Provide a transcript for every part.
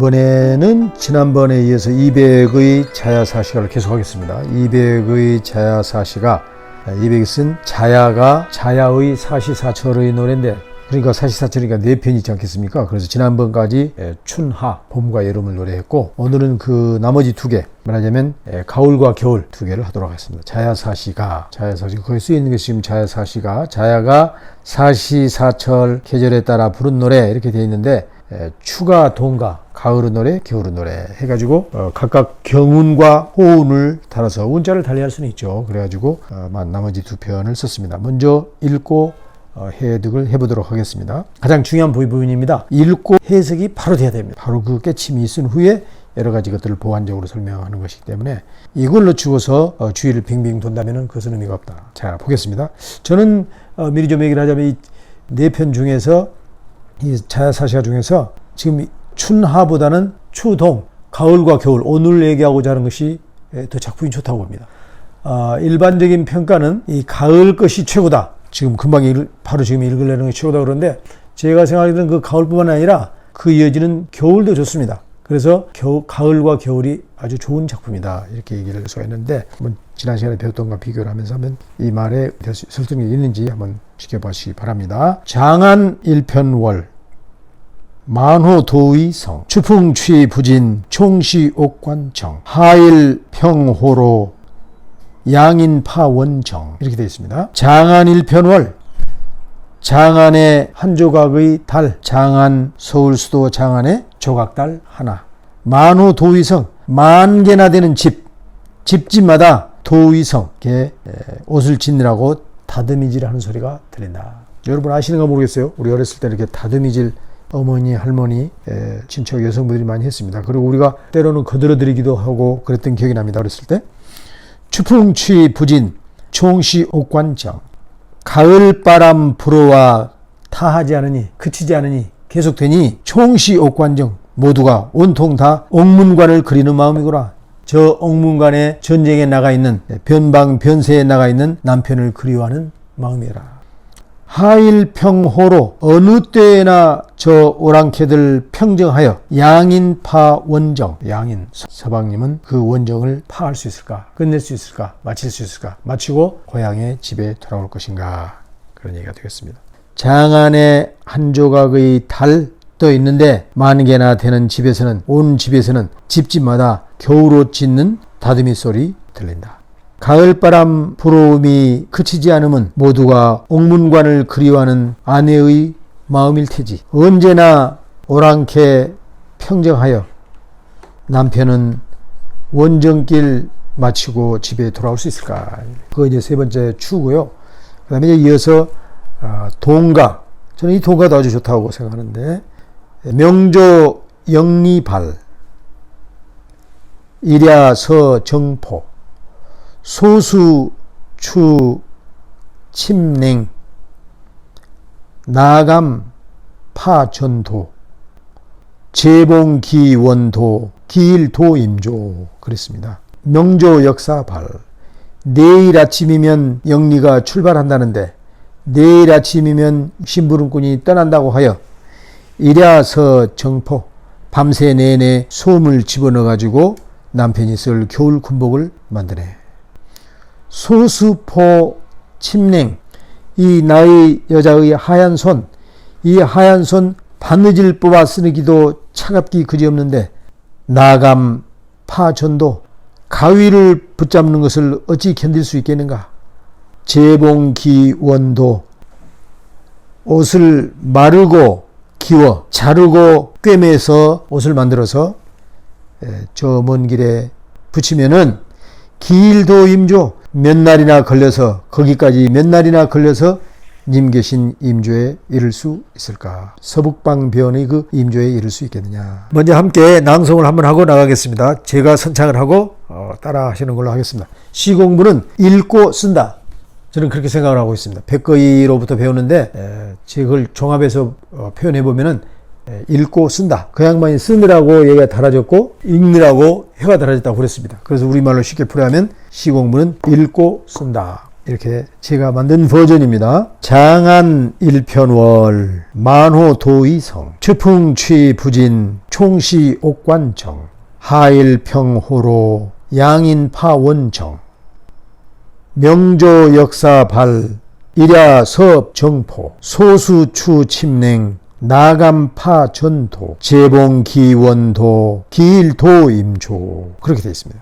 이번에는 지난번에 이어서 200의 자야사시가를 계속하겠습니다. 200의 자야사시가 200이 쓴 자야가 자야의 사시사철의 노래인데, 그러니까 사시사철이니까 4편이 있지 않겠습니까? 그래서 지난번까지 춘하, 봄과 여름을 노래했고, 오늘은 그 나머지 2개, 말하자면 가을과 겨울 2개를 하도록 하겠습니다. 자야사시가 거기 쓰여있는 게 지금 자야사시가, 자야가 사시사철 계절에 따라 부른 노래 이렇게 되어 있는데, 추가 동가, 가을의 노래, 겨울의 노래 해가지고 각각 경운과 호운을 달아서 운자를 달리할 수는 있죠. 그래가지고 나머지 2편을 썼습니다. 먼저 읽고 해득을 해보도록 하겠습니다. 가장 중요한 부분입니다. 읽고 해석이 바로 돼야 됩니다. 바로 그 깨침이 있은 후에 여러 가지 것들을 보완적으로 설명하는 것이기 때문에 이걸 놓치고서 주위를 빙빙 돈다면 그것은 의미가 없다. 자, 보겠습니다. 저는 미리 좀 얘기를 하자면 이 4편 중에서, 이 자야사시가 중에서 지금 춘하보다는 추동, 가을과 겨울, 오늘 얘기하고자 하는 것이 더 작품이 좋다고 봅니다. 일반적인 평가는 이 가을 것이 최고다. 지금 금방 바로 지금 읽으려는 것이 최고다 그러는데, 제가 생각하기에는 그 가을뿐만 아니라 그 이어지는 겨울도 좋습니다. 그래서 가을과 겨울이 아주 좋은 작품이다, 이렇게 얘기를 할 수가 있는데, 지난 시간에 배웠던 것과 비교를 하면서 한번 이 말에 설득력이 있는지 한번 지켜보시기 바랍니다. 장안 일편월, 만호도의성, 추풍취부진, 총시옥관청, 하일평호로, 양인파원정, 이렇게 되어 있습니다. 장안 일편월, 장안의 한 조각의 달, 장안, 서울 수도 장안의 조각달 하나. 만호도의성, 10,000개나 되는 집집마다 도의성, 옷을 짓느라고 다듬이질 하는 소리가 들린다. 여러분 아시는가 모르겠어요. 우리 어렸을 때 이렇게 다듬이질 어머니, 할머니, 친척 여성분들이 많이 했습니다. 그리고 우리가 때로는 거들어드리기도 하고 그랬던 기억이 납니다. 어렸을 때. 추풍취부진, 총시옥관정, 가을바람 불어와 타하지 않으니, 그치지 않으니, 계속되니 총시옥관정, 모두가 온통 다 옥문관을 그리는 마음이구나. 저 옥문관에 전쟁에 나가 있는, 변방변세에 나가 있는 남편을 그리워하는 마음이라. 하일평호로, 어느 때나 저 오랑캐들 평정하여 양인파 원정, 양인 서방님은 그 원정을 파할 수 있을까, 끝낼 수 있을까, 마칠 수 있을까, 마치고 고향의 집에 돌아올 것인가, 그런 얘기가 되겠습니다. 장안에 한 조각의 달 떠 있는데 10,000개나 되는 집에서는, 온 집에서는 집집마다 겨울옷 짓는 다듬이 소리 들린다. 가을바람 불어옴이 그치지 않으면 모두가 옥문관을 그리워하는 아내의 마음일 테지. 언제나 오랑캐 평정하여 남편은 원정길 마치고 집에 돌아올 수 있을까. 그거 이제 3번째 추고요. 그 다음에 이어서 동가. 저는 이 동가도 아주 좋다고 생각하는데, 명조 영리발, 일야서 정포, 소수 추 침냉, 나감 파전도, 재봉기원도, 기일도임조, 그랬습니다. 명조 역사발, 내일 아침이면 영리가 출발한다는데 내일 아침이면 심부름꾼이 떠난다고 하여 일야서 정포, 밤새 내내 솜을 집어넣어 가지고 남편이 쓸 겨울 군복을 만드네. 소수포 침냉, 이 나의 여자의 하얀 손, 이 하얀 손 바느질 뽑아 쓰기도 차갑기 그지없는데, 나감 파전도, 가위를 붙잡는 것을 어찌 견딜 수 있겠는가. 재봉기원도, 옷을 마르고 기워 자르고 꿰매서 옷을 만들어서 저 먼 길에 붙이면은 기일도임조, 몇 날이나 걸려서, 거기까지 몇 날이나 걸려서 님 계신 임조에 이를 수 있을까. 서북방변의 그 임조에 이를 수 있겠느냐. 먼저 함께 낭송을 한번 하고 나가겠습니다. 제가 선창을 하고 따라 하시는 걸로 하겠습니다. 시공부는 읽고 쓴다. 저는 그렇게 생각을 하고 있습니다. 백거이로부터 배우는데 그걸 종합해서 표현해보면은 읽고 쓴다. 그 양반이 쓰느라고 얘가 달아졌고 읽느라고 해가 달아졌다고 그랬습니다. 그래서 우리말로 쉽게 풀이하면 시공부는 읽고 쓴다. 이렇게 제가 만든 버전입니다. 장안 일편월 만호도의성 추풍취부진 총시옥관정 하일평호로 양인파원정 명조역사발 일야서업정포 소수추침냉 나감파전도 재봉기원도 기일도임조 그렇게 되어 있습니다.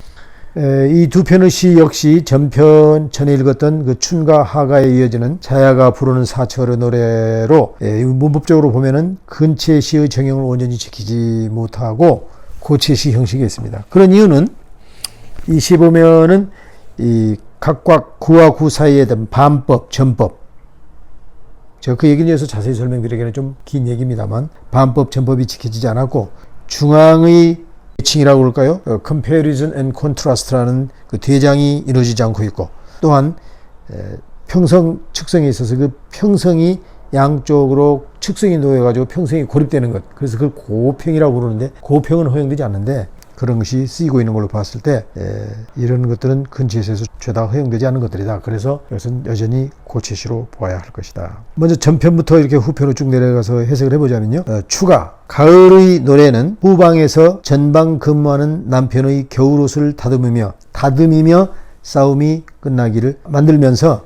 이 두 편의 시 역시 전편 전에 읽었던 그 춘과 하가에 이어지는 자야가 부르는 사철의 노래로 문법적으로 보면은 근체 시의 정형을 온전히 지키지 못하고 고체시 형식이 있습니다. 그런 이유는 이 시 보면은 이 각각 구와 구 사이에 대한 반법, 전법 제가 그 얘기를 위해서 자세히 설명드리기는 좀 긴 얘기입니다만 반법, 전법이 지켜지지 않았고 중앙의 칭이라고 그럴까요? Comparison and Contrast라는 그 대장이 이루어지지 않고 있고 또한 평성, 측성에 있어서 그 평성이 양쪽으로 측성이 놓여가지고 평성이 고립되는 것 그래서 그걸 고평이라고 그러는데 고평은 허용되지 않는데 그런 것이 쓰이고 있는 걸로 봤을 때 이런 것들은 근처에서 죄다 허용되지 않는 것들이다. 그래서 이것은 여전히 고체시로 보아야 할 것이다. 먼저 전편부터 이렇게 후편으로 쭉 내려가서 해석을 해보자면요. 추가 가을의 노래는 후방에서 전방 근무하는 남편의 겨울옷을 다듬으며 싸움이 끝나기를 만들면서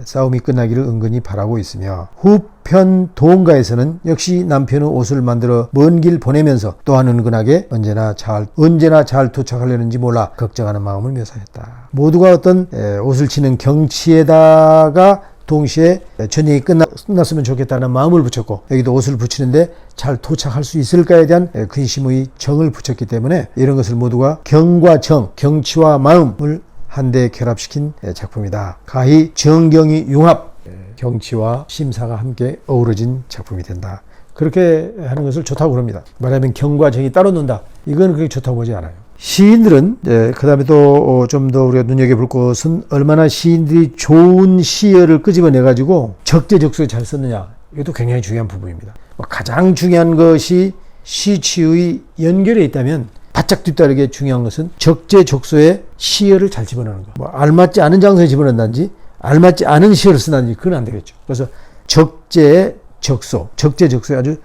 싸움이 끝나기를 은근히 바라고 있으며 후편 도원가에서는 역시 남편의 옷을 만들어 먼 길 보내면서 또한 은근하게 언제나 잘 도착하려는지 몰라 걱정하는 마음을 묘사했다. 모두가 어떤 옷을 치는 경치에다가 동시에 전쟁이 끝났으면 좋겠다는 마음을 붙였고 여기도 옷을 붙이는데 잘 도착할 수 있을까에 대한 근심의 정을 붙였기 때문에 이런 것을 모두가 경과 정, 경치와 마음을 한데 결합시킨 작품이다. 가히 정경이 융합, 경치와 심사가 함께 어우러진 작품이 된다. 그렇게 하는 것을 좋다고 그럽니다. 말하면 경과 정이 따로 논다. 이건 그렇게 좋다고 보지 않아요. 시인들은 그 다음에 또 좀 더 우리가 눈여겨볼 것은 얼마나 시인들이 좋은 시어를 끄집어내 가지고 적재적소에 잘 썼느냐. 이것도 굉장히 중요한 부분입니다. 가장 중요한 것이 시치의 연결에 있다면 바짝 뒤따르게 중요한 것은 적재적소에 시어를 잘 집어넣는 거. 알맞지 않은 장소에 집어넣는다든지 알맞지 않은 시어를 쓴다든지 그건 안 되겠죠. 그래서 적재적소에 아주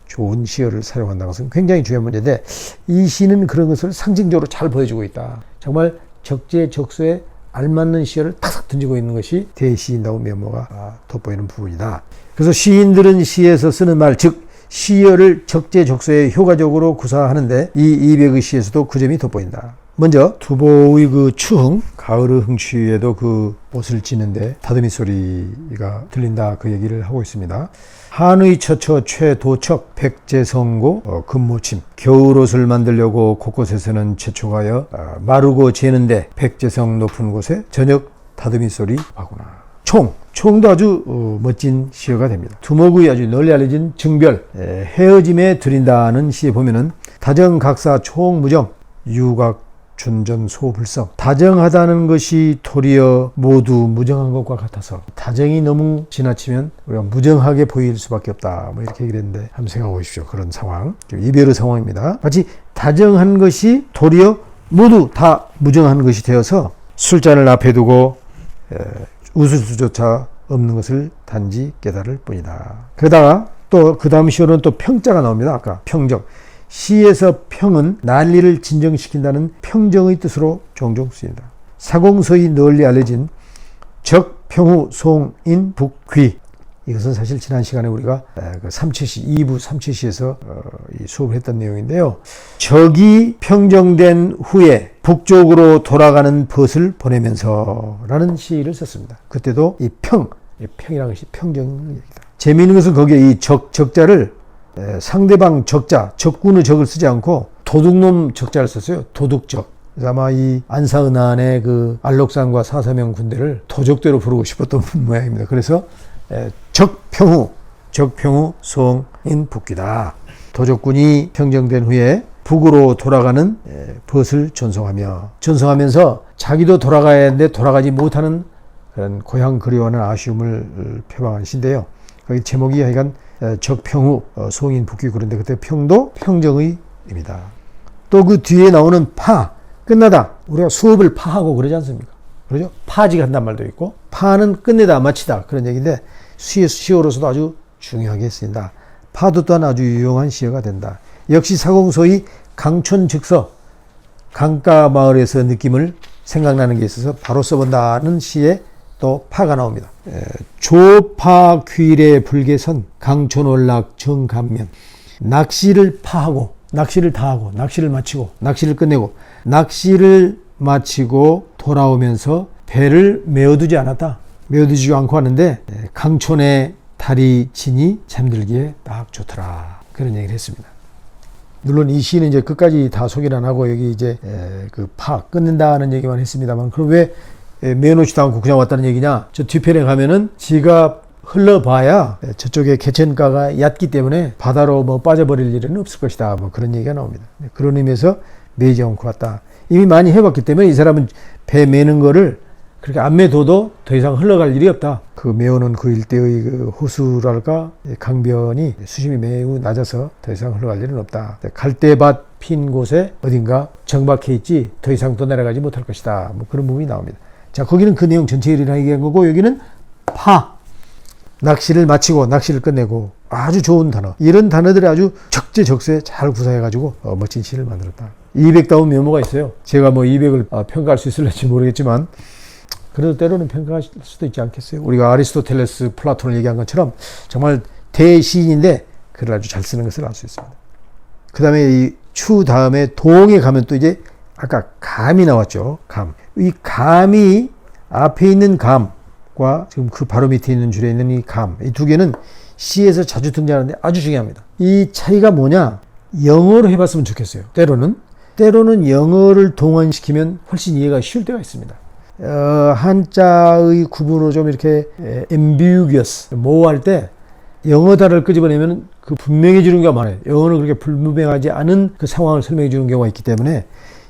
좋은 시어를 사용한다는 것은 굉장히 중요한 문제인데 이 시는 그런 것을 상징적으로 잘 보여주고 있다. 정말 적재적소에 알맞는 시어를 탁탁 던지고 있는 것이 대시인다운 면모가 돋보이는 부분이다. 그래서 시인들은 시에서 쓰는 말, 즉 시어를 적재적소에 효과적으로 구사하는데 이 이백의 시에서도 그 점이 돋보인다. 먼저 두보의 그 추흥, 가을의 흥취에도 그 옷을 찌는데 다듬이 소리가 들린다 그 얘기를 하고 있습니다. 한의 처처 최도척 백제성고 금모침 겨울옷을 만들려고 곳곳에서는 재촉하여 마르고 재는데 백제성 높은 곳에 저녁 다듬이 소리 하구나. 총도 아주 멋진 시어가 됩니다. 두목의 아주 널리 알려진 증별, 헤어짐에 드린다는 시에 보면은 다정각사 총무정, 유각춘전 소불성. 다정하다는 것이 도리어 모두 무정한 것과 같아서 다정이 너무 지나치면 우리가 무정하게 보일 수밖에 없다. 뭐 이렇게 얘기를 했는데 한번 생각해 보십시오. 그런 상황. 이별의 상황입니다. 마치 다정한 것이 도리어 모두 다 무정한 것이 되어서 술잔을 앞에 두고 웃을 수조차 없는 것을 단지 깨달을 뿐이다. 그러다가 또 그 다음 시어는 또 평자가 나옵니다. 아까 평정. 시에서 평은 난리를 진정시킨다는 평정의 뜻으로 종종 쓰인다. 사공서이 널리 알려진 적평후 송인 북귀. 이것은 사실 지난 시간에 우리가 그 삼체시 2부 삼체시에서 수업을 했던 내용인데요. 적이 평정된 후에 북쪽으로 돌아가는 벗을 보내면서 라는 시를 썼습니다. 그때도 이 평이라는 것이 평정을 얘기다. 재미있는 것은 거기에 이 적자를 상대방 적군의 적을 쓰지 않고 도둑놈 적자를 썼어요. 도둑적. 그래서 아마 이 안사은한의 그 안록산과 사사명 군대를 도적대로 부르고 싶었던 모양입니다. 그래서 적평후 송인 북귀다. 도적군이 평정된 후에 북으로 돌아가는 벗을 전송하면서 자기도 돌아가야 하는데 돌아가지 못하는 그런 고향 그리워하는 아쉬움을 표방한 시인데요. 거기 제목이 하여간 적평후 송인 북귀 그런데 그때 평도 평정의 입니다. 또 그 뒤에 나오는 끝나다. 우리가 수업을 파하고 그러지 않습니까? 그러죠? 파지가 한단 말도 있고, 파는 끝내다 마치다 그런 얘기인데 시어로서도 아주 중요하게 쓰인다. 파도 또한 아주 유용한 시어가 된다. 역시 사공소의 강촌즉서, 강가 마을에서 느낌을 생각나는 게 있어서 바로 써본다는 시에 또 파가 나옵니다. 조파귀래 불개선 강촌월락 정감면. 낚시를 파하고 낚시를 다하고 낚시를 마치고 낚시를 끝내고 낚시를 마치고 돌아오면서 배를 메어두지 않았다. 메어두지 않고 하는데 강촌의 달이 지니 잠들기에 딱 좋더라. 그런 얘기를 했습니다. 물론 이 시는 이제 끝까지 다 소개를 안 하고 여기 이제 그 파 끊는다는 얘기만 했습니다만, 그럼 왜 메어놓지도 않고 그냥 왔다는 얘기냐? 저 뒤편에 가면은 지가 흘러봐야 저쪽에 개천가가 얕기 때문에 바다로 뭐 빠져버릴 일은 없을 것이다. 뭐 그런 얘기가 나옵니다. 그런 의미에서 메지 않고 왔다. 이미 많이 해봤기 때문에 이 사람은 배 메는 거를 그렇게 안 메둬도 더 이상 흘러갈 일이 없다. 그 메어놓은 그 일대의 그 호수랄까 강변이 수심이 매우 낮아서 더 이상 흘러갈 일은 없다. 갈대밭 핀 곳에 어딘가 정박해 있지 더 이상 더 내려가지 못할 것이다. 뭐 그런 부분이 나옵니다. 자, 거기는 그 내용 전체를 얘기한 거고, 여기는 파. 낚시를 마치고 낚시를 끝내고, 아주 좋은 단어. 이런 단어들이 아주 적재적소에 잘 구사해가지고 멋진 시를 만들었다. 200다운 메모가 있어요. 제가 뭐 200을 평가할 수 있을지 모르겠지만 그래도 때로는 평가할 수도 있지 않겠어요. 우리가 아리스토텔레스, 플라톤을 얘기한 것처럼 정말 대시인인데 글을 아주 잘 쓰는 것을 알 수 있습니다. 그 다음에 이 추 다음에 동에 가면 또 이제 아까 감이 나왔죠. 감. 이 감이 앞에 있는 감과 지금 그 바로 밑에 있는 줄에 있는 이 감, 이 두 개는 시에서 자주 등장하는데 아주 중요합니다. 이 차이가 뭐냐? 영어로 해봤으면 좋겠어요. 때로는 영어를 동원시키면 훨씬 이해가 쉬울 때가 있습니다. 한자의 구분으로 좀 이렇게 ambiguous, 모호할 때 영어 단어를 끄집어내면 그 분명해지는 경우가 많아요. 영어는 그렇게 불분명하지 않은 그 상황을 설명해 주는 경우가 있기 때문에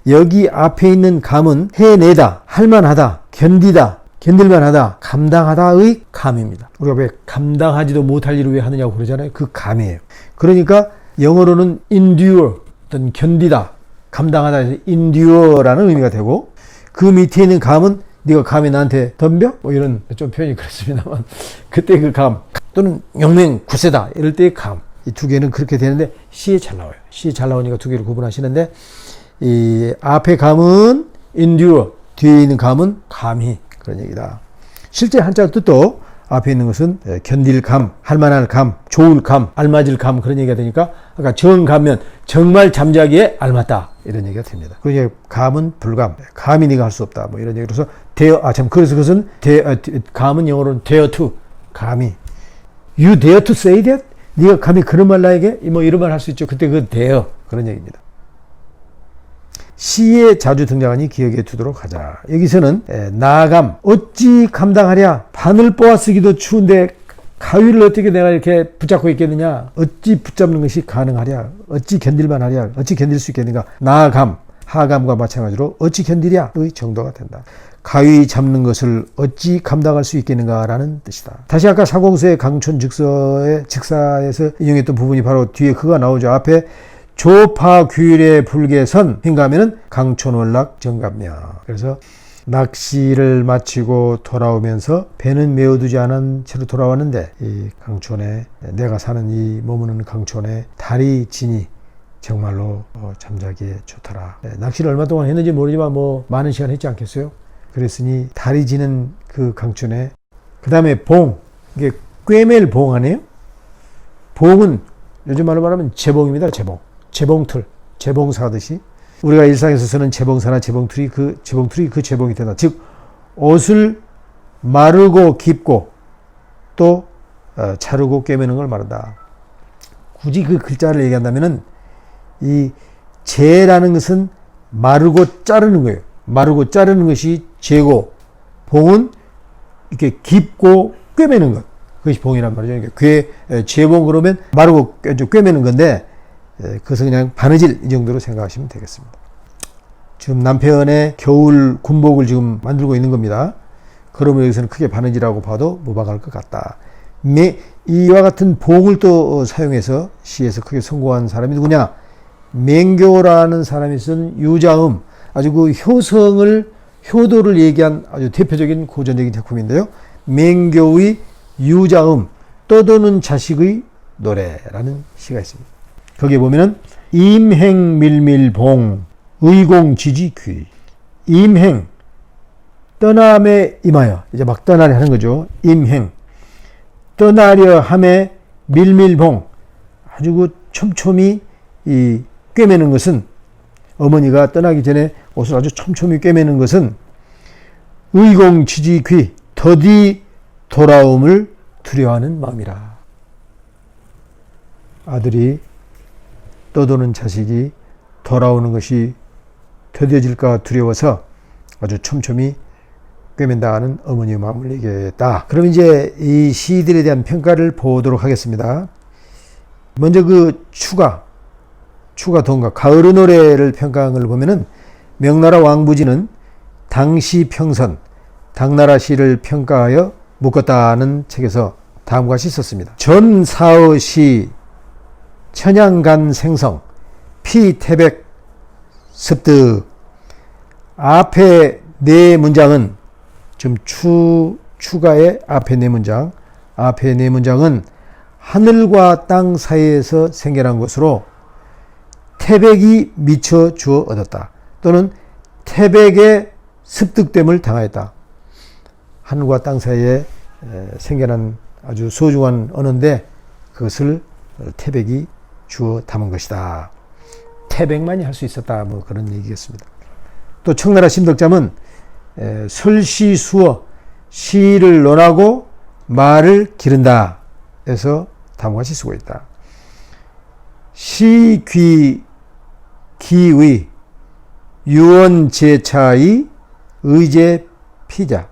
여기 앞에 있는 감은 해내다, 할만하다, 견디다, 견딜만하다, 감당하다의 감입니다. 우리가 왜 감당하지도 못할 일을 왜 하느냐고 그러잖아요. 그 감이에요. 그러니까 영어로는 endure, 어떤 견디다, 감당하다 해서 endure라는 의미가 되고, 그 밑에 있는 감은 네가 감히 나한테 덤벼? 뭐 이런 좀 표현이 그렇습니다만 그때 그 감 또는 용맹 굳세다 이럴 때의 감, 이 두 개는 그렇게 되는데 시에 잘 나와요. 시에 잘 나오니까 두 개를 구분하시는데, 이 앞에 감은 endure, 뒤에 있는 감은 감히, 그런 얘기다. 실제 한자 뜻도 앞에 있는 것은 견딜 감, 할만할 감, 좋을 감, 알맞을 감, 그런 얘기가 되니까 아까 정감면 정말 잠자기에 알맞다 이런 얘기가 됩니다. 그러니까 감은 불감, 감이 네가 할 수 없다 뭐 이런 얘기로서 그래서 그것은 감은 영어로는 dare to, 감이 you dare to say that? 네가 감히 그런 말 나에게 뭐 이런 말 할 수 있죠. 그때 그 dare 그런 얘기입니다. 시에 자주 등장하니 기억에 두도록 하자. 여기서는 나감, 어찌 감당하랴? 바늘 뽑아 쓰기도 추운데 가위를 어떻게 내가 이렇게 붙잡고 있겠느냐? 어찌 붙잡는 것이 가능하랴? 어찌 견딜만 하랴? 어찌 견딜 수 있겠는가? 나감, 하감과 마찬가지로 어찌 견디랴의 정도가 된다. 가위 잡는 것을 어찌 감당할 수 있겠는가라는 뜻이다. 다시 아까 사공서의 강촌즉서의 직사에서 인용했던 부분이 바로 뒤에 그가 나오죠. 앞에 조파귀래 불개선 hin가하면은 강촌월락 정감면. 그래서 낚시를 마치고 돌아오면서 배는 메어두지 않은 채로 돌아왔는데 이 강촌에, 내가 사는 이 머무는 강촌에 달이 지니 정말로 잠자기에 좋더라. 낚시를 얼마 동안 했는지 모르지만 뭐 많은 시간 했지 않겠어요? 그랬으니 달이 지는 그 강촌에, 그 다음에 봉, 이게 꿰맬 봉 아니에요? 봉은 요즘 말로 말하면 재봉입니다. 재봉틀, 재봉사 하듯이 우리가 일상에서 쓰는 재봉사나 재봉틀이 그 재봉이 된다. 즉 옷을 마르고 깁고 또 자르고 꿰매는 걸 말한다. 굳이 그 글자를 얘기한다면은 이 재라는 것은 마르고 자르는 거예요. 마르고 자르는 것이 재고, 봉은 이렇게 깁고 꿰매는 것, 그것이 봉이란 말이죠. 그러니까 재봉 그러면 마르고 꿰매는 건데, 그것은 그냥 바느질 이 정도로 생각하시면 되겠습니다. 지금 남편의 겨울 군복을 지금 만들고 있는 겁니다. 그러면 여기서는 크게 바느질하고 봐도 무방할 것 같다. 이와 같은 봉을 또 사용해서 시에서 크게 성공한 사람이 누구냐? 맹교라는 사람이 쓴 유자음, 아주 그 효성을 효도를 얘기한 아주 대표적인 고전적인 작품인데요. 맹교의 유자음 떠도는 자식의 노래라는 시가 있습니다. 거기에 보면은 임행밀밀봉 의공지지귀. 임행 떠남에 임하여 이제 막 떠나려 하는 거죠. 임행 떠나려 함에 밀밀봉 아주 그 촘촘히 이 꿰매는 것은 어머니가 떠나기 전에 옷을 아주 촘촘히 꿰매는 것은 의공지지귀 더디 돌아옴을 두려워하는 마음이라. 아들이 떠도는 자식이 돌아오는 것이 더뎌질까 두려워서 아주 촘촘히 꿰맨다 하는 어머니의 마음을 얘기했다. 그럼 이제 이 시들에 대한 평가를 보도록 하겠습니다. 먼저 그 추가 동가 가을의 노래를 평가한 걸 보면은 명나라 왕부지는 당시 평선 당나라 시를 평가하여 묶었다는 책에서 다음과 같이 썼습니다. 전사의 시 천양간 생성 피태백 습득. 앞에 네 문장은 좀 추가의 앞에 네 문장은 하늘과 땅 사이에서 생겨난 것으로 태백이 미쳐 주어 얻었다. 또는 태백의 습득됨을 당하였다. 하늘과 땅 사이에 생겨난 아주 소중한 언어인데 그것을 태백이 주어 담은 것이다. 태백만이 할 수 있었다. 뭐 그런 얘기겠습니다. 또 청나라 심덕잠은 설시수어 시를 논하고 말을 기른다 해서 다음과 같이 쓰고 있다. 시귀 기의 유언제차의 의제 피자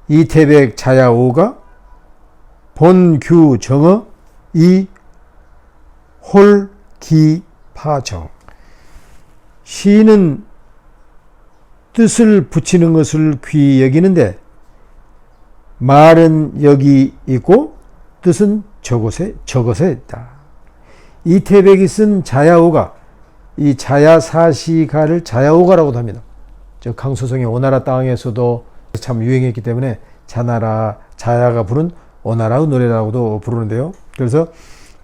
이태백 자야오가 본규 정어 이 홀기파정. 시는 뜻을 붙이는 것을 귀히 여기는데 말은 여기 있고 뜻은 저것에 있다. 이태백이 쓴 자야오가 이 자야사시가를 자야오가라고도 합니다. 저 강소성의 오나라 땅에서도 참 유행했기 때문에 자야가 부른 오나라의 노래라고도 부르는데요. 그래서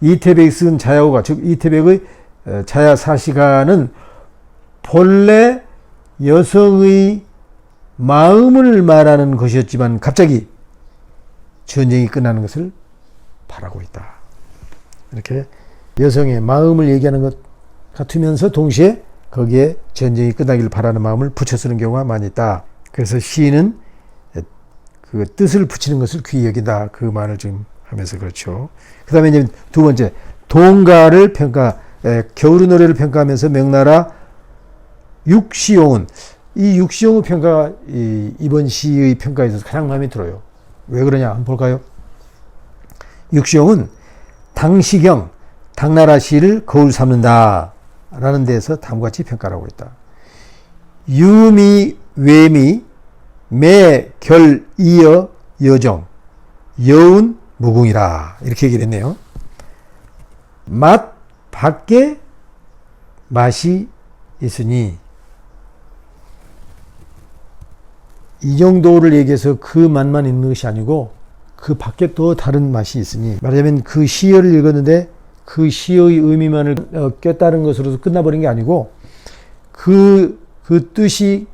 이태백이 쓴 자야오가 즉 이태백의 자야사시가는 본래 여성의 마음을 말하는 것이었지만 갑자기 전쟁이 끝나는 것을 바라고 있다. 이렇게 여성의 마음을 얘기하는 것 같으면서 동시에 거기에 전쟁이 끝나기를 바라는 마음을 붙여 쓰는 경우가 많이 있다. 그래서 시인은 그 뜻을 붙이는 것을 귀히 여긴다. 그 말을 지금 하면서 그렇죠. 그 다음에 이제 두 번째 동가를 겨울의 노래를 평가하면서 명나라 육시용은 이 육시용의 평가가 이번 시의 평가에 있어서 가장 마음에 들어요. 왜 그러냐 한번 볼까요? 육시용은 당시경 당나라 시를 거울 삼는다 라는 데서 다음과 같이 평가를 하고 있다. 유미 외미 매 결 이어 여정 여운 무궁이라 이렇게 얘기를 했네요. 맛 밖에 맛이 있으니 이 정도를 얘기해서 그 맛만 있는 것이 아니고 그 밖에 또 다른 맛이 있으니 말하자면 그 시어를 읽었는데 그 시어의 의미만을 꿰따른 것으로서 끝나버린 게 아니고 그 뜻이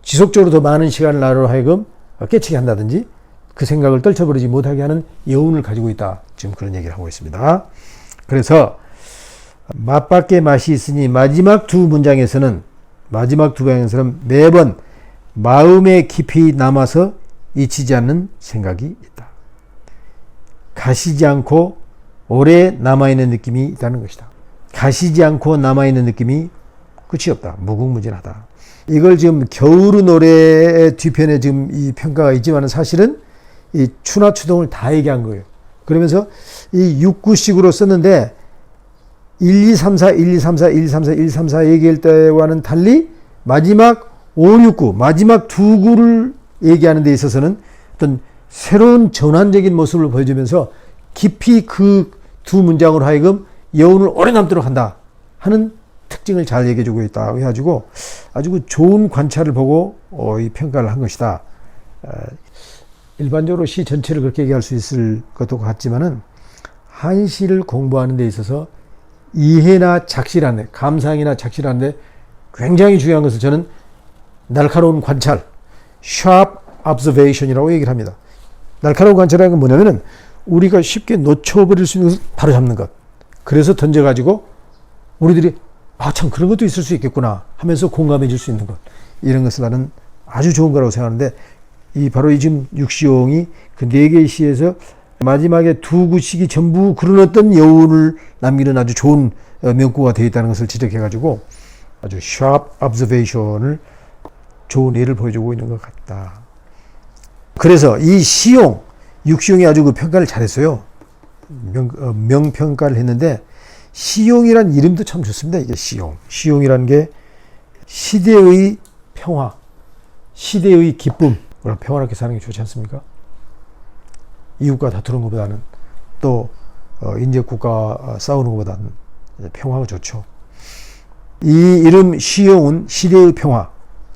지속적으로 더 많은 시간을 나로 하여금 깨치게 한다든지 그 생각을 떨쳐버리지 못하게 하는 여운을 가지고 있다. 지금 그런 얘기를 하고 있습니다. 그래서 맛밖에 맛이 있으니 마지막 두 문장에서는 매번 마음에 깊이 남아서 잊히지 않는 생각이 있다. 가시지 않고 오래 남아있는 느낌이 있다는 것이다. 가시지 않고 남아있는 느낌이 끝이 없다. 무궁무진하다. 이걸 지금 겨울의 노래의 뒤편에 지금 이 평가가 있지만 사실은 이 추나 추동을 다 얘기한 거예요. 그러면서 이 6구식으로 썼는데 1, 2, 3, 4, 1, 2, 3, 4, 1, 2, 3, 4, 1, 2, 3, 4 얘기할 때와는 달리 마지막 5, 6, 9 마지막 두 구를 얘기하는 데 있어서는 어떤 새로운 전환적인 모습을 보여주면서 깊이 그 두 문장으로 하여금 여운을 오래 남도록 한다 하는 특징을 잘 얘기해주고 있다 해가지고 아주 그 좋은 관찰을 보고 이 평가를 한 것이다. 일반적으로 시 전체를 그렇게 얘기할 수 있을 것도 같지만은 한시를 공부하는 데 있어서 이해나 작실한데, 감상이나 작실한데 굉장히 중요한 것을 저는 날카로운 관찰, sharp observation이라고 얘기를 합니다. 날카로운 관찰이라는 건 뭐냐면은 우리가 쉽게 놓쳐버릴 수 있는 것을 바로 잡는 것. 그래서 던져가지고 우리들이 참 그런 것도 있을 수 있겠구나 하면서 공감해 줄 수 있는 것. 이런 것을 나는 아주 좋은 거라고 생각하는데 바로 이 지금 육시용이 그 4개의 시에서 마지막에 두 구씩이 전부 그런 어떤 여운을 남기는 아주 좋은 명구가 되어 있다는 것을 지적해가지고 아주 sharp observation을 좋은 예를 보여주고 있는 것 같다. 그래서 이 시용, 육시용이 아주 그 평가를 잘했어요. 명평가를 했는데 시용이란 이름도 참 좋습니다. 이게 시용. 시용이라는 게 시대의 평화, 시대의 기쁨. 평화롭게 사는 게 좋지 않습니까? 이웃과 다투는 것보다는 또 인제국가 싸우는 것보다는 평화가 좋죠. 이 이름 시용은 시대의 평화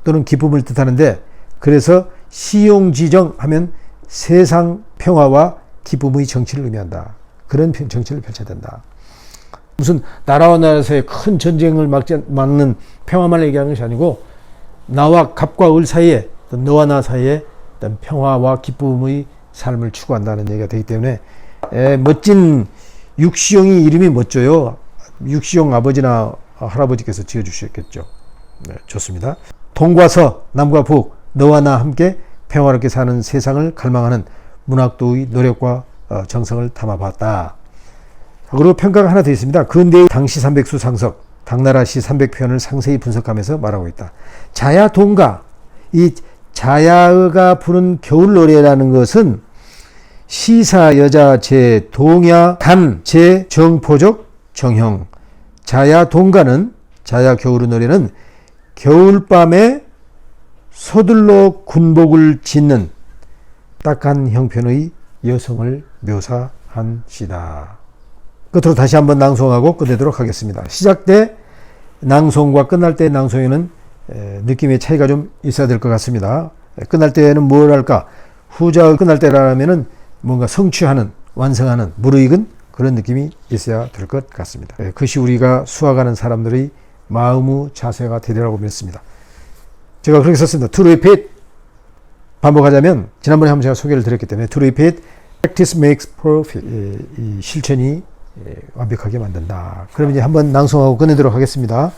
또는 기쁨을 뜻하는데 그래서 시용지정 하면 세상 평화와 기쁨의 정치를 의미한다. 그런 정치를 펼쳐야 된다. 무슨 나라와 나라 사이에 큰 전쟁을 막는 평화만 얘기하는 것이 아니고 나와 갑과 을 사이에 너와 나 사이에 어떤 평화와 기쁨의 삶을 추구한다는 얘기가 되기 때문에 멋진 육시용이 이름이 멋져요. 육시용 아버지나 할아버지께서 지어주셨겠죠. 네, 좋습니다. 동과 서, 남과 북, 너와 나 함께 평화롭게 사는 세상을 갈망하는 문학도의 노력과 정성을 담아봤다. 그리고 평가가 하나 더 있습니다. 근대의 당시 300수 상석, 당나라 시 300편을 상세히 분석하면서 말하고 있다. 자야 동가, 이 자야가 부른 겨울 노래라는 것은 시사 여자 제 동야 간 제 정포적 정형. 자야 동가는 자야 겨울의 노래는 겨울밤에 서둘러 군복을 짓는 딱한 형편의 여성을 묘사한 시다. 끝으로 다시 한번 낭송하고 끝내도록 하겠습니다. 시작 때 낭송과 끝날 때 낭송에는 느낌의 차이가 좀 있어야 될 것 같습니다. 끝날 때는 뭘 할까? 후자 끝날 때라면은 뭔가 성취하는, 완성하는, 무르익은 그런 느낌이 있어야 될 것 같습니다. 그것이 우리가 수학하는 사람들의 마음의 자세가 되리라고 믿습니다. 제가 그렇게 썼습니다. To repeat, 반복하자면 지난번에 한번 제가 소개를 드렸기 때문에 To repeat, practice makes perfect. 이 실천이 완벽하게 만든다. 그럼 이제 한번 낭송하고 끝내도록 하겠습니다.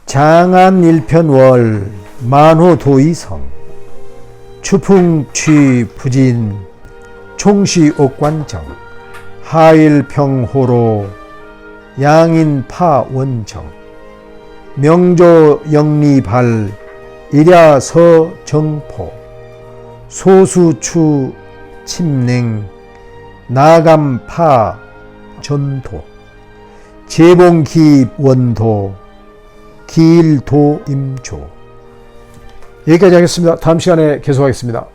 장안 일편월 만호도의성 추풍취 부진 총시옥관정 하일평호로 양인파원정 명조영리발 일야서정포 소수추 침냉 나감파 전도 재봉기원도 기일도임조. 여기까지 하겠습니다. 다음 시간에 계속하겠습니다.